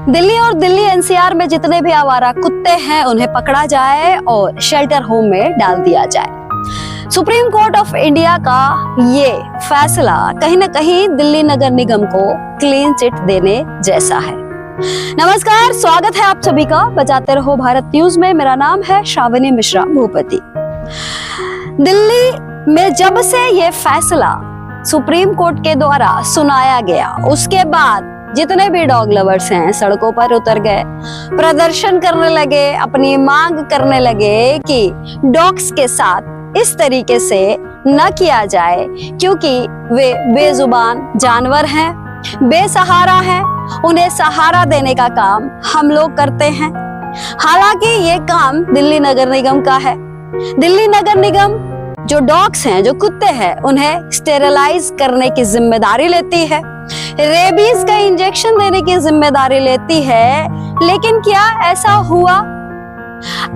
दिल्ली और दिल्ली एनसीआर में जितने भी आवारा कुत्ते हैं उन्हें पकड़ा जाए और शेल्टर होम में डाल दिया जाए। सुप्रीम कोर्ट ऑफ इंडिया का ये फैसला कहीं ना कहीं दिल्ली नगर निगम को क्लीन चिट देने जैसा है। नमस्कार, स्वागत है आप सभी का बजाते रहो भारत न्यूज में। मेरा नाम है श्रावणी मिश्रा भूपति। दिल्ली में जब से ये फैसला सुप्रीम कोर्ट के द्वारा सुनाया गया, उसके बाद जितने भी डॉग लवर्स हैं सड़कों पर उतर गए, प्रदर्शन करने लगे, अपनी मांग करने लगे कि डॉग्स के साथ इस तरीके से न किया जाए, क्योंकि वे बेजुबान जानवर हैं, बेसहारा हैं। उन्हें सहारा देने का काम हम लोग करते हैं। हालांकि ये काम दिल्ली नगर निगम का है। दिल्ली नगर निगम जो डॉग्स हैं, जो कुत्ते हैं, उन्हें स्टेरिलाइज करने की जिम्मेदारी लेती है, रेबीज का इंजेक्शन देने की जिम्मेदारी लेती है। लेकिन क्या ऐसा हुआ?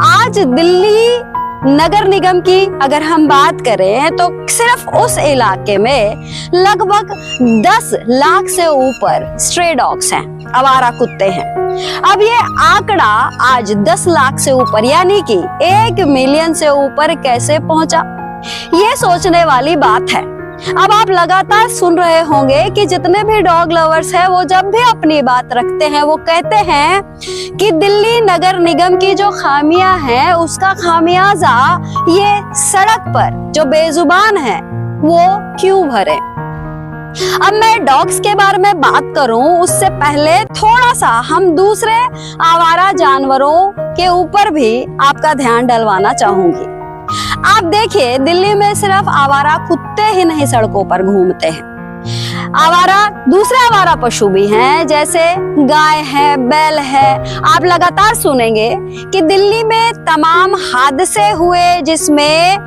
आज दिल्ली नगर निगम की अगर हम बात करें तो सिर्फ उस इलाके में लगभग 10 लाख से ऊपर स्ट्रे डॉग्स हैं, आवारा कुत्ते हैं। अब ये आंकड़ा आज 10 लाख से ऊपर यानी कि 1 मिलियन से ऊपर कैसे पहुंचा, ये सोचने वाली बात है। अब आप लगातार सुन रहे होंगे कि जितने भी डॉग लवर्स हैं वो जब भी अपनी बात रखते हैं वो कहते हैं कि दिल्ली नगर निगम की जो खामियां हैं उसका खामियाजा ये सड़क पर जो बेजुबान है वो क्यों भरे। अब मैं डॉग्स के बारे में बात करूं उससे पहले थोड़ा सा हम दूसरे आवारा जानवरों के ऊपर भी आपका ध्यान डलवाना चाहूंगी। आप देखिए, दिल्ली में सिर्फ आवारा कुत्ते ही नहीं सड़कों पर घूमते हैं, दूसरे आवारा पशु भी हैं, जैसे गाय है, बैल है। आप लगातार सुनेंगे कि दिल्ली में तमाम हादसे हुए जिसमें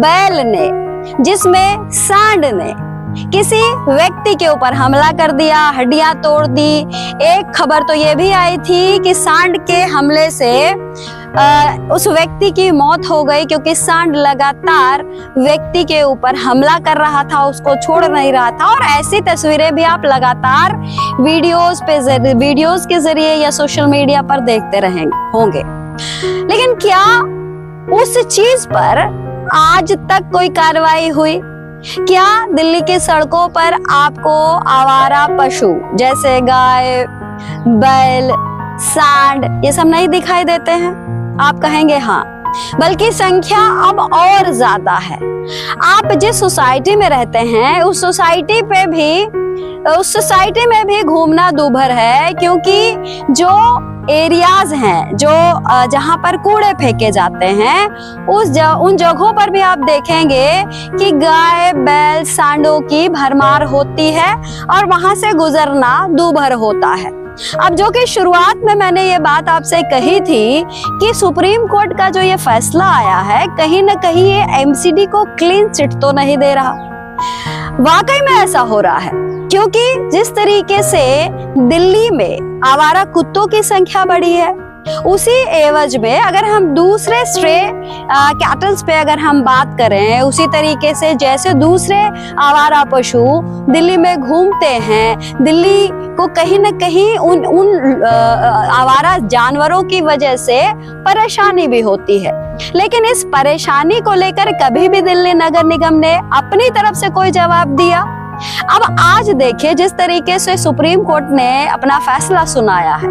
बैल ने, जिसमें सांड ने किसी व्यक्ति के ऊपर हमला कर दिया, हड्डियां तोड़ दी। एक खबर तो ये भी आई थी कि सांड के हमले से उस व्यक्ति की मौत हो गई, क्योंकि सांड लगातार व्यक्ति के ऊपर हमला कर रहा था, उसको छोड़ नहीं रहा था। और ऐसी तस्वीरें भी आप लगातार वीडियोस के जरिए या सोशल मीडिया पर देखते होंगे। लेकिन क्या उस चीज पर आज तक कोई कार्रवाई हुई? क्या दिल्ली की सड़कों पर आपको आवारा पशु जैसे गाय, बैल, सांड ये सब नहीं दिखाई देते हैं? आप कहेंगे हाँ, बल्कि संख्या अब और ज्यादा है। आप जिस सोसाइटी में रहते हैं उस सोसाइटी में भी घूमना दूभर है, क्योंकि जो एरियाज हैं, जो जहां पर कूड़े फेंके जाते हैं, उन जगहों पर भी आप देखेंगे कि गाय, बैल, सांडों की भरमार होती है और वहां से गुजरना दूभर होता है। अब जो कि शुरुआत में मैंने ये बात आपसे कही थी कि सुप्रीम कोर्ट का जो ये फैसला आया है, कहीं ना कहीं ये एमसीडी को क्लीन चिट तो नहीं दे रहा। वाकई में ऐसा हो रहा है, क्योंकि जिस तरीके से दिल्ली में आवारा कुत्तों की संख्या बढ़ी है, उसी एवज में अगर हम दूसरे स्ट्रे कैटल्स पे अगर हम बात करें, उसी तरीके से जैसे दूसरे आवारा पशु दिल्ली में घूमते हैं, दिल्ली को कहीं न कहीं उन आवारा जानवरों की वजह से परेशानी भी होती है। लेकिन इस परेशानी को लेकर कभी भी दिल्ली नगर निगम ने अपनी तरफ से कोई जवाब दिया? अब आज देखिए, जिस तरीके से सुप्रीम कोर्ट ने अपना फैसला सुनाया है,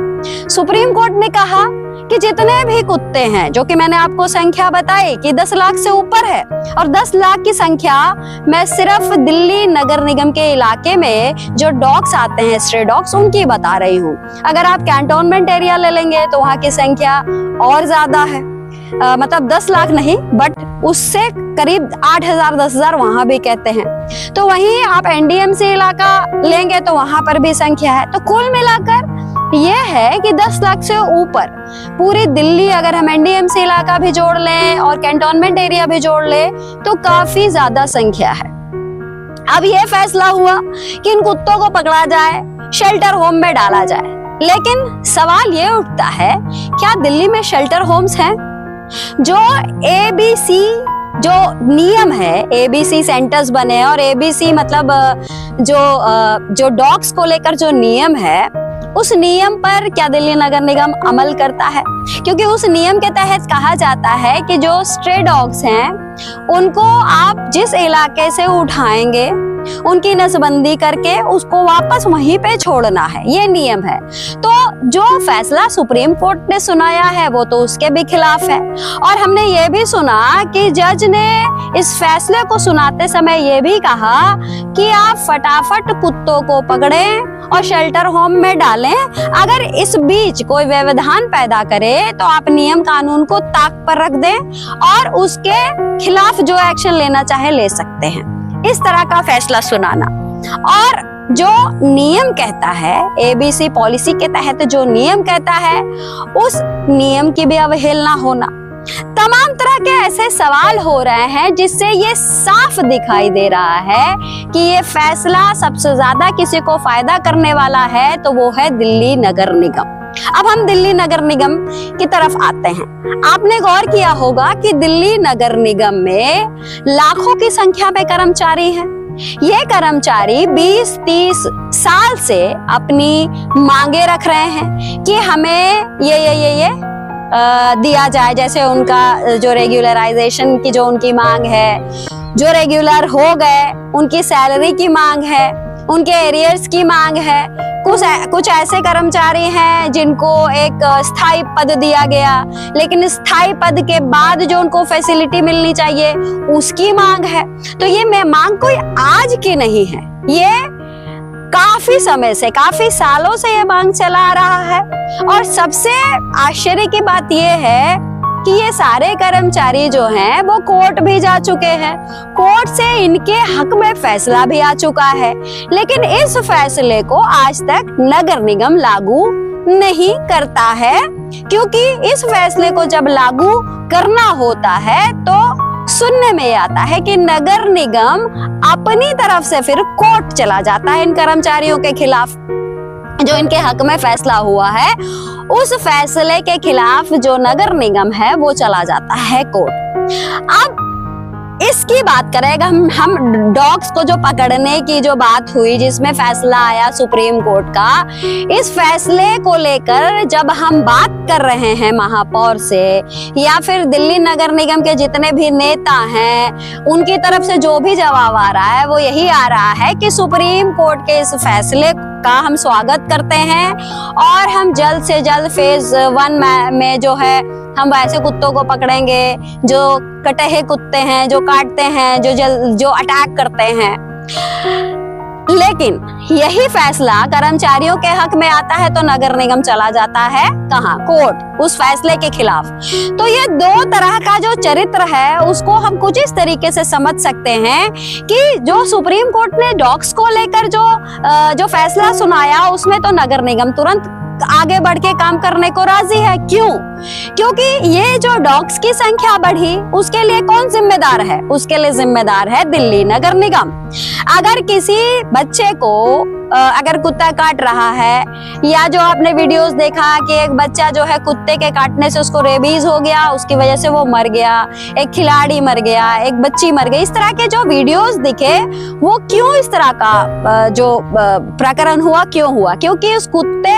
सुप्रीम कोर्ट ने कहा कि जितने भी कुत्ते हैं, जो कि मैंने आपको संख्या बताई कि 10 लाख से ऊपर है, और 10 लाख की संख्या मैं सिर्फ दिल्ली नगर निगम के इलाके में जो डॉग्स आते हैं, स्ट्रे डॉग्स, उनकी बता रही हूँ। अगर आप कैंटोनमेंट एरिया ले लेंगे तो वहाँ की संख्या और ज्यादा है, मतलब 10 लाख नहीं, बट उससे करीब 8,000 10,000 वहां भी कहते हैं। तो वहीं आप एनडीएमसी इलाका लेंगे तो वहां पर भी संख्या है। तो कुल मिलाकर ये है कि 10 लाख से ऊपर पूरी दिल्ली, अगर हम एनडीएमसी इलाका भी जोड़ लें और कैंटोनमेंट एरिया भी जोड़ लें तो काफी ज्यादा संख्या है। अब ये फैसला हुआ कि इन कुत्तों को पकड़ा जाए, शेल्टर होम में डाला जाए। लेकिन सवाल ये उठता है, क्या दिल्ली में शेल्टर होम्स हैं? जो एबीसी जो नियम है, एबीसी सेंटर्स बने, और एबीसी मतलब जो डॉग्स को लेकर जो नियम है उस नियम पर क्या दिल्ली नगर निगम अमल करता है? क्योंकि उस नियम के तहत कहा जाता है कि जो स्ट्रे डॉग्स हैं उनको आप जिस इलाके से उठाएंगे उनकी नसबंदी करके उसको वापस वहीं पे छोड़ना है, ये नियम है। तो जो फैसला सुप्रीम कोर्ट ने सुनाया है वो तो उसके भी खिलाफ है। और हमने ये भी सुना कि जज ने इस फैसले को सुनाते समय ये भी कहा कि आप फटाफट कुत्तों को पकड़ें और शेल्टर होम में डालें। अगर इस बीच कोई व्यवधान पैदा करे तो आप नियम कानून को ताक पर रख दें और उसके खिलाफ जो एक्शन लेना चाहे ले सकते हैं। इस तरह का फैसला सुनाना। और जो नियम कहता है, एबीसी पॉलिसी के तहत जो नियम कहता है उस नियम की भी अवहेलना होना। तमाम तरह के ऐसे सवाल हो रहे हैं जिससे ये साफ दिखाई दे रहा है कि ये फैसला सबसे ज्यादा किसी को फायदा करने वाला है तो वो है दिल्ली नगर निगम। अब हम दिल्ली नगर निगम की तरफ आते हैं। आपने गौर किया होगा कि दिल्ली नगर निगम में लाखों की संख्या में कर्मचारी हैं। ये कर्मचारी 20-30 साल से अपनी मांगे रख रहे हैं कि हमें ये दिया जाए। जैसे उनका जो रेगुलराइजेशन की जो उनकी मांग है, जो रेगुलर हो गए उनकी सैलरी की मांग है, उनके एरियर्स की मांग है। कुछ ऐसे कर्मचारी हैं जिनको एक स्थायी पद दिया गया, लेकिन स्थायी पद के बाद जो उनको फैसिलिटी मिलनी चाहिए उसकी मांग है। तो ये मांग कोई आज की नहीं है, ये काफी समय से, काफी सालों से ये मांग चला आ रहा है। और सबसे आश्चर्य की बात ये है कि ये सारे कर्मचारी जो हैं वो कोर्ट भी जा चुके हैं, कोर्ट से इनके हक में फैसला भी आ चुका है, लेकिन इस फैसले को आज तक नगर निगम लागू नहीं करता है। क्योंकि इस फैसले को जब लागू करना होता है तो सुनने में आता है कि नगर निगम अपनी तरफ से फिर कोर्ट चला जाता है इन कर्मचारियों के खिलाफ। जो इनके हक में फैसला हुआ है उस फैसले के खिलाफ जो नगर निगम है वो चला जाता है कोर्ट। अब इसकी बात करें, हम डॉग्स को जो पकड़ने की जो बात हुई जिसमें फैसला आया सुप्रीम कोर्ट का, इस फैसले को लेकर जब हम बात कर रहे हैं महापौर से या फिर दिल्ली नगर निगम के जितने भी नेता हैं उनकी तरफ से जो भी जवाब आ रहा है वो यही आ रहा है कि सुप्रीम कोर्ट के इस फैसले का हम स्वागत करते हैं और हम जल्द से जल्द फेज 1 में जो है हम वैसे कुत्तों को पकड़ेंगे जो कटहे कुत्ते हैं, जो काटते हैं, जो अटैक करते हैं। लेकिन यही फैसला कर्मचारियों के हक में आता है तो नगर निगम चला जाता है कहाँ? कोर्ट, उस फैसले के खिलाफ। तो ये दो तरह का जो चरित्र है उसको हम कुछ इस तरीके से समझ सकते हैं कि जो सुप्रीम कोर्ट ने डॉग्स को लेकर जो फैसला सुनाया उसमें तो नगर निगम तुरंत आगे बढ़ के काम करने को राजी है। क्यों? क्योंकि ये जो डॉग्स की संख्या बढ़ी उसके लिए कौन जिम्मेदार है? उसके लिए जिम्मेदार है दिल्ली नगर निगम। अगर किसी बच्चे को अगर कुत्ता काट रहा है या जो आपने वीडियोस देखा कि एक बच्चा जो है कुत्ते के काटने से उसको रेबीज हो गया, उसकी वजह से वो मर गया, एक खिलाड़ी मर गया, एक बच्ची मर गई, इस तरह के जो वीडियोस दिखे वो क्यों इस तरह का जो प्रकरण हुआ क्यों हुआ? क्योंकि उस कुत्ते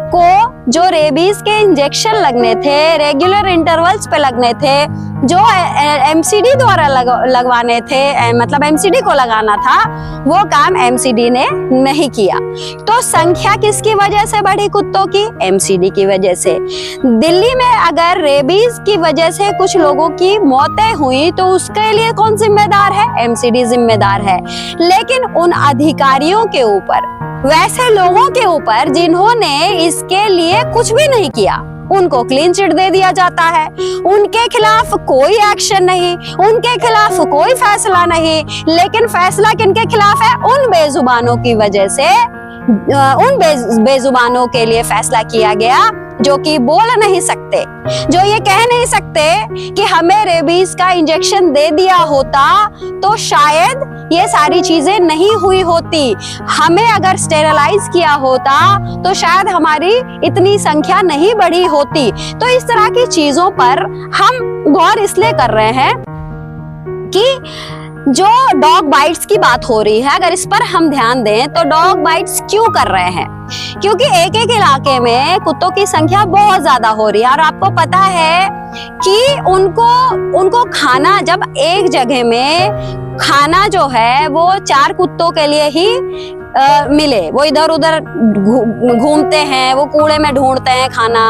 को जो रेबीज के इंजेक्शन लगने थे, रेगुलर इंटरवल्स पे लगने थे, जो एमसीडी द्वारा लगवाने थे, मतलब एमसीडी को लगाना था, वो काम एमसीडी ने नहीं किया। तो संख्या किसकी वजह से बढ़ी कुत्तों की? एमसीडी की वजह से। दिल्ली में अगर रेबीज की वजह से कुछ लोगों की मौतें हुई तो उसके लिए कौन जिम्मेदार है? एमसीडी जिम्मेदार है। लेकिन उन अधिकारियों के ऊपर, वैसे लोगों के ऊपर जिन्होंने इसके लिए कुछ भी नहीं किया, उनको क्लीन चिट दे दिया जाता है। उनके खिलाफ कोई एक्शन नहीं, उनके खिलाफ कोई फैसला नहीं। लेकिन फैसला किनके खिलाफ है? उन बेजुबानों की वजह से, उन बेजुबानों के लिए फैसला किया गया जो कि बोल नहीं सकते, जो ये कह नहीं सकते कि हमें रेबीज का इंजेक्शन दे दिया होता तो शायद ये सारी चीजें नहीं हुई होती, हमें अगर स्टेरलाइज किया होता तो शायद हमारी इतनी संख्या नहीं बढ़ी होती। तो इस तरह की चीजों पर हम गौर इसलिए कर रहे हैं कि जो डॉग बाइट्स की बात हो रही है, अगर इस पर हम ध्यान दें तो डॉग बाइट्स क्यों कर रहे हैं? क्योंकि एक एक इलाके में कुत्तों की संख्या बहुत ज्यादा हो रही है और आपको पता है कि उनको खाना, जब एक जगह में खाना जो है वो 4 कुत्तों के लिए ही मिले, वो इधर उधर घूमते हैं, वो कूड़े में ढूंढते हैं खाना,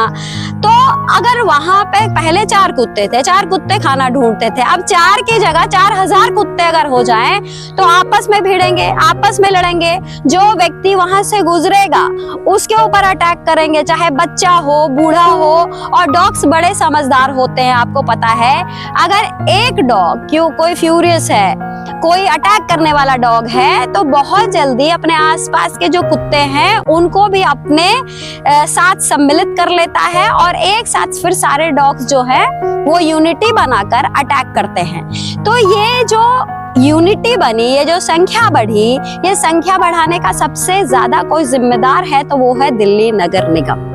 तो अगर वहां पे पहले 4 कुत्ते थे, 4 कुत्ते खाना ढूंढते थे, अब 4 की जगह 4000 कुत्ते अगर हो जाएं तो आपस में भिड़ेंगे, आपस में लड़ेंगे, जो व्यक्ति वहां से गुजरेगा उसके ऊपर अटैक करेंगे, चाहे बच्चा हो, बूढ़ा हो। और डॉग्स बड़े समझदार होते हैं, आपको पता है। अगर एक डॉग कोई फ्यूरियस है, कोई अटैक करने वाला डॉग है, तो बहुत जल्दी अपने आसपास के जो कुत्ते हैं उनको भी अपने साथ सम्मिलित कर लेता है और एक साथ फिर सारे डॉग्स जो है वो यूनिटी बनाकर अटैक करते हैं। तो ये जो यूनिटी बनी, ये जो संख्या बढ़ी, ये संख्या बढ़ाने का सबसे ज्यादा कोई जिम्मेदार है तो वो है दिल्ली नगर निगम।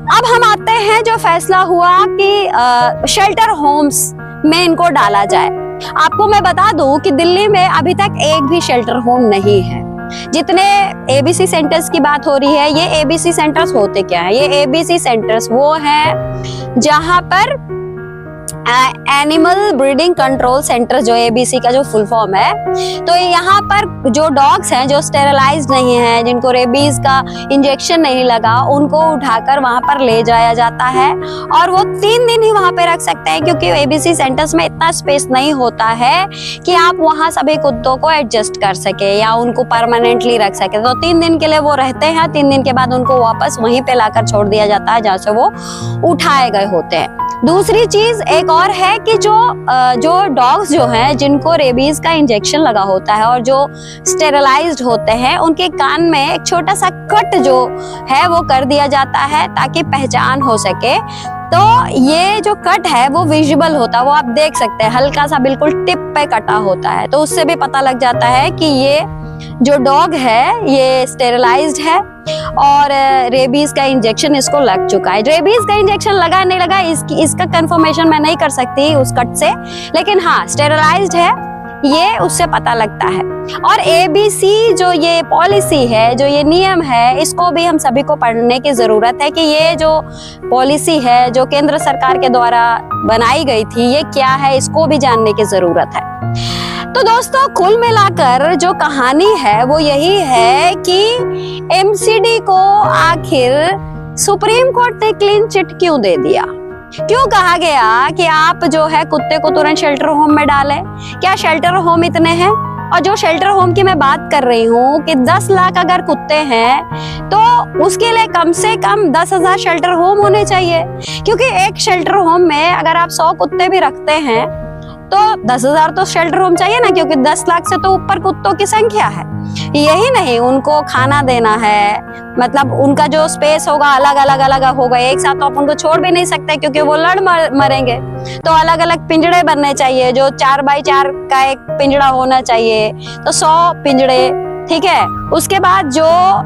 अब हम आते हैं जो फैसला हुआ कि शेल्टर होम्स में इनको डाला जाए। आपको मैं बता दूं कि दिल्ली में अभी तक एक भी शेल्टर होम नहीं है। जितने एबीसी सेंटर्स की बात हो रही है, ये एबीसी सेंटर्स होते क्या है? ये एबीसी सेंटर्स वो हैं जहां पर एनिमल ब्रीडिंग कंट्रोल सेंटर, जो एबीसी का जो फुल फॉर्म है। तो यहाँ पर जो डॉग्स हैं जो स्टेरलाइज्ड नहीं हैं, जिनको रेबीज का इंजेक्शन नहीं लगा, उनको उठाकर वहां पर ले जाया जाता है और वो 3 दिन ही वहां पे रख सकते हैं, क्योंकि एबीसी सेंटर्स में इतना स्पेस नहीं होता है कि आप वहां सभी कुत्तों को एडजस्ट कर सके या उनको परमानेंटली रख सके। तो 3 दिन के लिए वो रहते हैं, 3 दिन के बाद उनको वापस वहीं पे लाकर छोड़ दिया जाता है जहाँ से वो उठाए गए होते हैं। दूसरी चीज एक और है कि जो डॉग्स जो हैं जिनको रेबीज का इंजेक्शन लगा होता है और जो स्टेरलाइज्ड होते हैं, उनके कान में एक छोटा सा कट जो है वो कर दिया जाता है ताकि पहचान हो सके। तो ये जो कट है वो विजिबल होता है, वो आप देख सकते हैं, हल्का सा बिल्कुल टिप पे कटा होता है, तो उससे भी पता लग जाता है कि ये जो डॉग है ये स्टेरलाइज्ड है और रेबीज का इंजेक्शन इसको लग चुका है। रेबीज का इंजेक्शन लगा नहीं लगा इसका कंफर्मेशन मैं नहीं कर सकती उस कट से, लेकिन हाँ स्टेरलाइज्ड है, ये उससे पता लगता है। और एबीसी जो ये पॉलिसी है, जो ये नियम है, इसको भी हम सभी को पढ़ने की जरूरत है कि ये जो पॉलिसी है जो केंद्र सरकार के द्वारा बनाई गई थी, ये क्या है, इसको भी जानने की जरूरत है। तो दोस्तों कुल मिलाकर जो कहानी है वो यही है कि एमसीडी को आखिर सुप्रीम कोर्ट ने क्लीन चिट क्यों दे दिया? क्यों कहा गया कि आप जो है कुत्ते को तुरंत शेल्टर होम में डालें? क्या शेल्टर होम इतने हैं? और जो शेल्टर होम की मैं बात कर रही हूँ कि 10 लाख अगर कुत्ते हैं तो उसके लिए कम से कम 10,000 शेल्टर होम होने चाहिए, क्योंकि एक शेल्टर होम में अगर आप 100 कुत्ते भी रखते हैं तो 10,000 तो शेल्टर होम चाहिए ना, क्योंकि 10 लाख से तो ऊपर कुत्तों की संख्या है। यही नहीं, उनको खाना देना है, मतलब उनका जो स्पेस होगा अलग अलग होगा, एक साथ तो आप उनको छोड़ भी नहीं सकते क्योंकि वो लड़ मरेंगे। तो अलग अलग पिंजड़े बनने चाहिए, जो 4x4 का एक पिंजड़ा होना चाहिए, तो 100 पिंजड़े, ठीक है। उसके बाद जो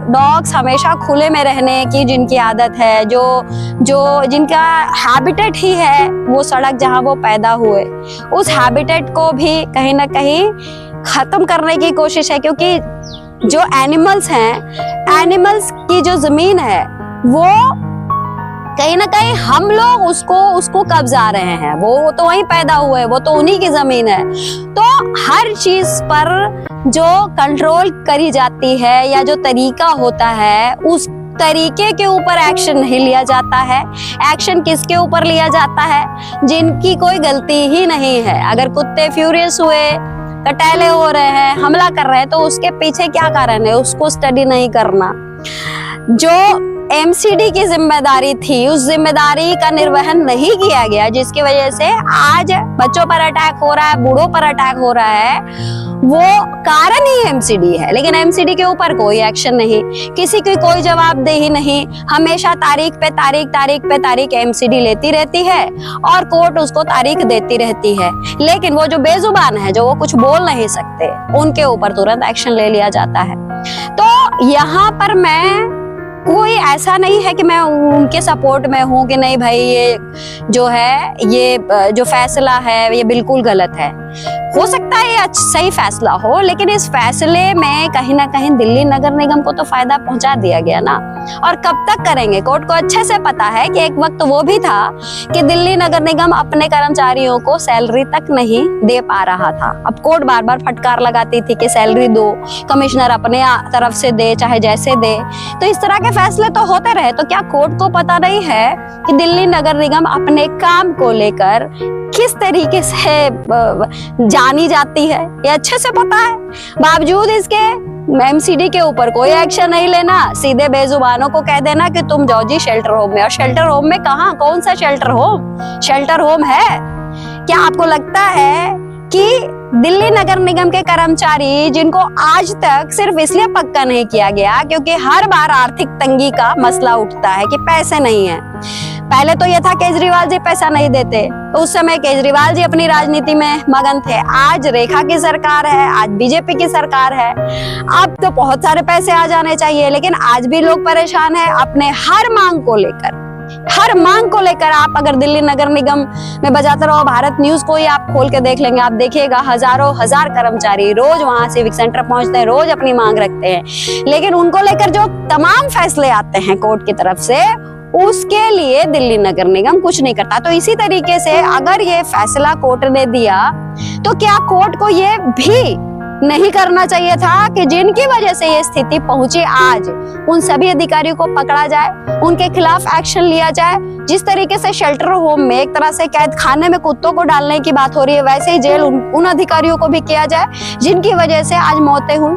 डॉग्स हमेशा खुले में रहने की जिनकी आदत है, जो जिनका हैबिटेट ही है वो सड़क जहां वो पैदा हुए, उस हैबिटेट को भी कहीं ना कहीं खत्म करने की कोशिश है, क्योंकि जो एनिमल्स हैं, एनिमल्स की जो जमीन है वो कहीं ना कहीं हम लोग उसको कब्जा रहे हैं, वो तो वहीं पैदा हुए, वो तो उन्हीं की जमीन है। तो हर चीज पर जो कंट्रोल करी जाती है या जो तरीका होता है, उस तरीके के ऊपर एक्शन नहीं लिया जाता है। एक्शन किसके ऊपर लिया जाता है? जिनकी कोई गलती ही नहीं है। अगर कुत्ते फ्यूरियस हुए, कटैले हो रहे हैं, हमला कर रहे हैं, तो उसके पीछे क्या कारण है, उसको स्टडी नहीं करना। जो एमसीडी की जिम्मेदारी थी, उस जिम्मेदारी का निर्वहन नहीं किया गया, जिसकी वजह से आज बच्चों पर अटैक हो रहा है, बूढ़ों पर अटैक हो रहा है, वो कारण ही एमसीडी है। लेकिन एमसीडी के ऊपर कोई एक्शन नहीं, किसी की कोई जवाबदेही नहीं, हमेशा तारीख पे तारीख एमसीडी लेती रहती है और कोर्ट उसको तारीख देती रहती है। लेकिन वो जो बेजुबान है, जो वो कुछ बोल नहीं सकते, उनके ऊपर तुरंत एक्शन ले लिया जाता है। तो यहाँ पर मैं कोई ऐसा नहीं है कि मैं उनके सपोर्ट में हूँ कि नहीं भाई ये जो है, ये जो फैसला है ये बिल्कुल गलत है। हो सकता है ये सही फैसला हो, लेकिन इस फैसले में कहीं ना कहीं दिल्ली नगर निगम को तो फायदा पहुंचा दिया गया ना। और कब तक करेंगे? कोर्ट को अच्छे से पता है कि एक वक्त वो भी था कि दिल्ली नगर निगम अपने कर्मचारियों को सैलरी तक नहीं दे पा रहा था। अब कोर्ट बार बार फटकार लगाती थी कि सैलरी दो, कमिश्नर अपने तरफ से दे, चाहे जैसे दे। तो इस तरह के फैसले तो होते रहे। तो क्या कोर्ट को पता नहीं है कि दिल्ली नगर निगम अपने काम को लेकर किस तरीके से जानी जाती है? ये अच्छे से पता है। बावजूद इसके एमसीडी के ऊपर कोई एक्शन नहीं लेना, सीधे बेजुबानों को कह देना कि तुम जाओ जी शेल्टर होम में। और शेल्टर होम में कहाँ, कौन सा शेल्टर होम? शेल्टर होम है क्या? आपको लगता है कि दिल्ली नगर निगम के कर्मचारी, जिनको आज तक सिर्फ इसलिए पक्का नहीं किया गया क्योंकि हर बार आर्थिक तंगी का मसला उठता है कि पैसे नहीं है। पहले तो यह था केजरीवाल जी पैसा नहीं देते, तो उस समय केजरीवाल जी अपनी राजनीति में मगन थे। आज रेखा की सरकार है, आज बीजेपी की सरकार है। अब तो बहुत सारे पैसे आ जाने चाहिए, लेकिन आज भी लोग परेशान हैं अपने हर मांग को लेकर। हर मांग को लेकर आप अगर दिल्ली नगर निगम में बजाते रहो, भारत न्यूज को ही आप खोल के देख लेंगे, आप देखिएगा हजारों हजार कर्मचारी रोज वहां सिविक सेंटर पहुंचते हैं, रोज अपनी मांग रखते हैं। लेकिन उनको लेकर जो तमाम फैसले आते हैं कोर्ट की तरफ से, उसके लिए दिल्ली नगर निगम कुछ नहीं करता। तो इसी तरीके से अगर ये फैसला कोर्ट ने दिया, तो क्या कोर्ट को ये भी नहीं करना चाहिए था कि जिनकी वजह से ये स्थिति पहुंची आज, उन सभी अधिकारियों को पकड़ा जाए, उनके खिलाफ एक्शन लिया जाए? जिस तरीके से शेल्टर होम में एक तरह से कैद खाने में कुत्तों को डालने की बात हो रही है, वैसे ही जेल उन अधिकारियों को भी किया जाए जिनकी वजह से आज मौतें हुई।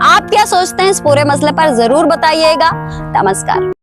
आप क्या सोचते हैं इस पूरे मसले पर? जरूर बताइएगा। नमस्कार।